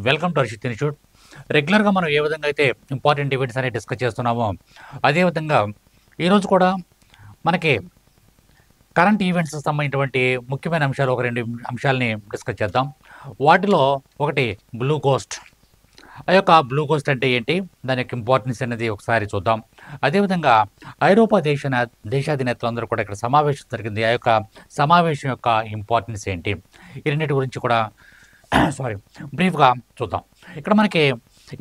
Welcome to Arshit institute. రెగ్యులర్గా మనం ఏ విధంగా అయితే ఇంపార్టెంట్ ఈవెంట్స్ అనేవి డిస్కస్ చేస్తున్నామో అదేవిధంగా ఈరోజు కూడా మనకి కరెంట్ ఈవెంట్స్ సంబంధించినటువంటి ముఖ్యమైన అంశాలు ఒక రెండు అంశాలని డిస్కస్ చేద్దాం. వాటిలో ఒకటి బ్లూ కోస్ట్. ఆ యొక్క బ్లూ కోస్ట్ అంటే ఏంటి, దాని యొక్క ఇంపార్టెన్స్ అనేది ఒకసారి చూద్దాం. అదేవిధంగా ఐరోపా దేశాధినేతలందరూ కూడా ఇక్కడ సమావేశం జరిగింది. ఆ యొక్క సమావేశం యొక్క ఇంపార్టెన్స్ ఏంటి, ఈ రెండింటి గురించి కూడా బ్రీఫ్గా చూద్దాం. ఇక్కడ మనకి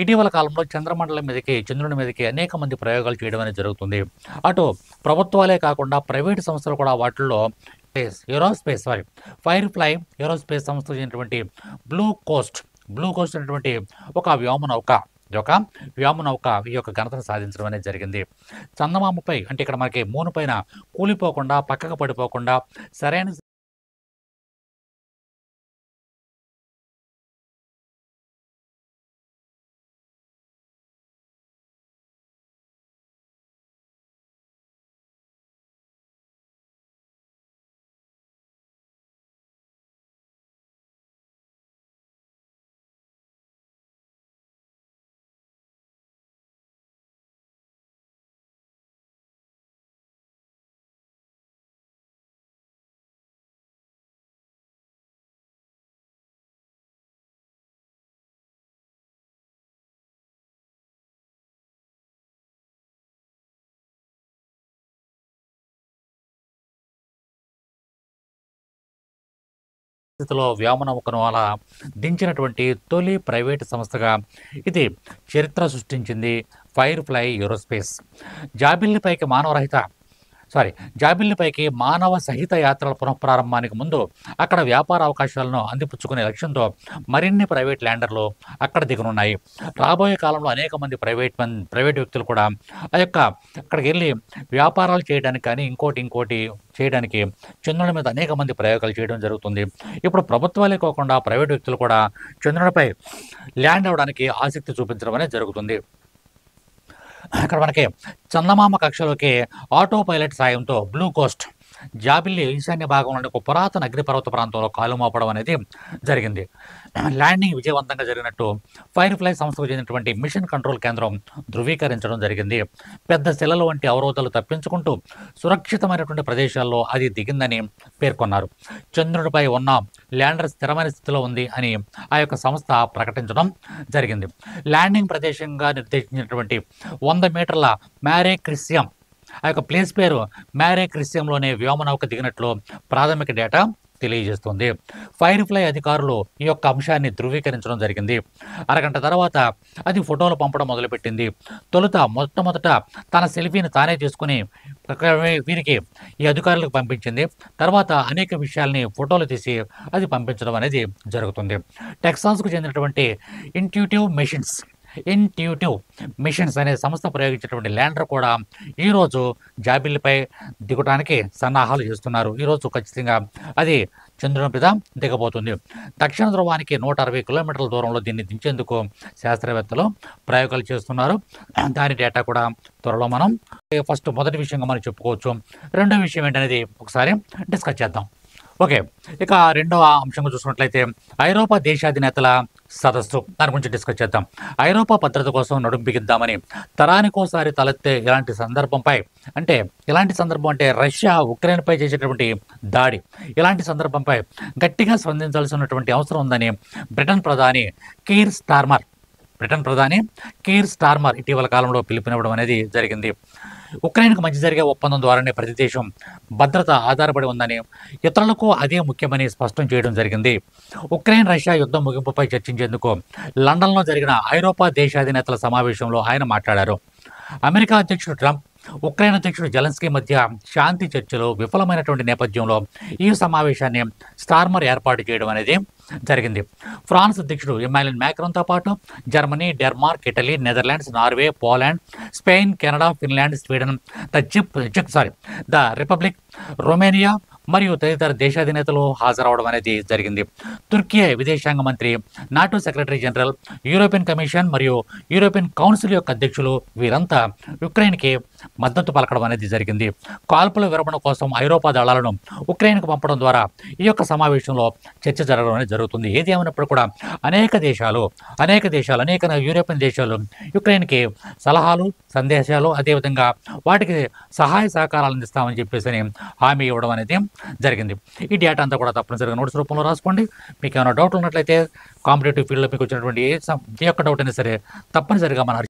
ఇటీవల కాలంలో చంద్రమండలం మీదకి, చంద్రుని మీదకి అనేక మంది ప్రయోగాలు చేయడం అనేది జరుగుతుంది. అటు ప్రభుత్వాలే కాకుండా ప్రైవేటు సంస్థలు కూడా వాటిల్లో ఫైర్ ఫ్లై ఏరోస్పేస్ సంస్థ చెందినటువంటి బ్లూ కోస్ట్ అనేటువంటి ఒక వ్యోమనౌక ఈ యొక్క ఘనతను సాధించడం అనేది జరిగింది. చందమామపై అంటే ఇక్కడ మనకి మూన్ పైన కూలిపోకుండా, పక్కకు పడిపోకుండా సరైన స్థితిలో వ్యోమనౌకను అలా దించినటువంటి తొలి ప్రైవేటు సంస్థగా ఇది చరిత్ర సృష్టించింది ఫైర్ ఫ్లై ఏరోస్పేస్. జాబిల్లిపైకి మానవ సహిత యాత్రల పునఃప్రారంభానికి ముందు అక్కడ వ్యాపార అవకాశాలను అందిపుచ్చుకునే లక్ష్యంతో మరిన్ని ప్రైవేట్ ల్యాండర్లు అక్కడ దిగనున్నాయి. రాబోయే కాలంలో అనేక మంది ప్రైవేట్ వ్యక్తులు కూడా అక్కడికి వెళ్ళి వ్యాపారాలు చేయడానికి కానీ ఇంకోటి చేయడానికి చంద్రుని మీద అనేక మంది ప్రయోగాలు చేయడం జరుగుతుంది. ఇప్పుడు ప్రభుత్వాలే కాకుండా ప్రైవేట్ వ్యక్తులు కూడా చంద్రునిపై ల్యాండ్ అవ్వడానికి ఆసక్తి చూపించడం అనేది జరుగుతుంది. అక్కడ మనకి చందమామ కక్షలోకి ఆటో పైలట్ సాయంతో బ్లూ కోస్ట్ జాబిల్లి ఈశాన్య భాగంలోని ఒక పురాతన అగ్నిపర్వత ప్రాంతంలో కాలు మోపడం అనేది జరిగింది. ల్యాండింగ్ విజయవంతంగా జరిగినట్టు ఫైర్ ఫ్లై సంస్థకు చెందినటువంటి మిషన్ కంట్రోల్ కేంద్రం ధృవీకరించడం జరిగింది. పెద్ద శిలల వంటి అవరోధాలు తప్పించుకుంటూ సురక్షితమైనటువంటి ప్రదేశాల్లో అది దిగిందని పేర్కొన్నారు. చంద్రుడిపై ఉన్న ల్యాండర్ స్థిరమైన స్థితిలో ఉంది అని ఆ యొక్క సంస్థ ప్రకటించడం జరిగింది. ల్యాండింగ్ ప్రదేశంగా నిర్దేశించినటువంటి 100 మీటర్ల మ్యారే క్రిసియం, ఆ యొక్క ప్లేస్ పేరు మ్యారే క్రిసియంలోనే వ్యోమనౌక దిగినట్లు ప్రాథమిక డేటా తెలియజేస్తుంది. ఫైర్ ఫ్లై అధికారులు ఈ యొక్క అంశాన్ని ధృవీకరించడం జరిగింది. అరగంట తర్వాత అది ఫోటోలు పంపడం మొదలుపెట్టింది. మొట్టమొదట తన సెల్ఫీని తానే తీసుకుని వీరికి ఈ అధికారులకు పంపించింది. తర్వాత అనేక విషయాల్ని ఫోటోలు తీసి అది పంపించడం అనేది జరుగుతుంది. టెక్సాస్కు చెందినటువంటి ఇంట్యూటివ్ మిషన్స్ అనే సంస్థ ప్రయోగించినటువంటి ల్యాండర్ కూడా ఈరోజు జాబిల్లిపై దిగడానికి సన్నాహాలు చేస్తున్నారు. ఈరోజు ఖచ్చితంగా అది చంద్రుని మీద దిగబోతుంది. దక్షిణ ధ్రువానికి 160 కిలోమీటర్ల దూరంలో దీన్ని దించేందుకు శాస్త్రవేత్తలు ప్రయోగాలు చేస్తున్నారు. దాని డేటా కూడా త్వరలో మనం మొదటి విషయంగా మనం చెప్పుకోవచ్చు. రెండో విషయం ఏంటనేది ఒకసారి డిస్కస్ చేద్దాం. ఓకే, ఇక రెండవ అంశంగా చూసుకున్నట్లయితే ఐరోపా దేశాధినేతల సదస్సు, దాని గురించి డిస్కస్ చేద్దాం. ఐరోపా భద్రత కోసం నడుం బిగిద్దామని తరానికోసారి తలెత్తే ఇలాంటి సందర్భం అంటే రష్యా ఉక్రెయిన్పై చేసేటటువంటి దాడి, ఇలాంటి సందర్భంపై గట్టిగా స్పందించాల్సినటువంటి అవసరం ఉందని బ్రిటన్ ప్రధాని కీర్ స్టార్మర్ ఇటీవల కాలంలో పిలుపునివ్వడం అనేది జరిగింది. ఉక్రెయిన్కు మంచి జరిగే ఒప్పందం ద్వారానే ప్రతి దేశం భద్రత ఆధారపడి ఉందని, ఇతరులకు అదే ముఖ్యమని స్పష్టం చేయడం జరిగింది. ఉక్రెయిన్ రష్యా యుద్ధం ముగింపుపై చర్చించేందుకు లండన్లో జరిగిన ఐరోపా దేశాధినేతల సమావేశంలో ఆయన మాట్లాడారు. అమెరికా అధ్యక్షుడు ట్రంప్, ఉక్రెయిన్ అధ్యక్షుడు జెలెన్స్కీ మధ్య శాంతి చర్చలు విఫలమైనటువంటి నేపథ్యంలో ఈ సమావేశాన్ని స్టార్మర్ ఏర్పాటు చేయడం అనేది జరిగింది. ఫ్రాన్స్ అధ్యక్షుడు ఇమ్మాన్యుయల్ మ్యాక్రాన్తో పాటు Germany, Denmark, Italy, Netherlands, Norway, Poland, Spain, Canada, Finland, Sweden, the republic, Romania, మరియు తదితర దేశాధినేతలు హాజరవడం అనేది జరిగింది. తుర్కీ విదేశాంగ మంత్రి, NATO secretary general, European commission మరియు యూరోపియన్ కౌన్సిల్ యొక్క అధ్యక్షులు వీరంతా యుక్రెయిన్కి మద్దతు పలకడం అనేది జరిగింది. కాల్పుల విరమణ కోసం ఐరోపా దళాలను ఉక్రెయిన్కు పంపడం ద్వారా ఈ యొక్క సమావేశంలో చర్చ జరగడం అనేది జరుగుతుంది. ఏది ఏమైనప్పుడు కూడా అనేక దేశాలు అనేక యూరోపియన్ దేశాలు యుక్రెయిన్కి సలహాలు, సందేశాలు, అదేవిధంగా వాటికి సహాయ సహకారాలు అందిస్తామని చెప్పేసి హామీ ఇవ్వడం అనేది జరిగింది. ఈ డేటా అంతా కూడా తప్పనిసరిగా నోట్స్ రూపంలో రాసుకోండి. మీకు ఏమైనా డౌట్లు ఉన్నట్లయితే కాంపిటేటివ్ ఫీల్డ్లో మీకు వచ్చినటువంటి ఏ ఒక్క డౌట్ అయినా సరే తప్పనిసరిగా మన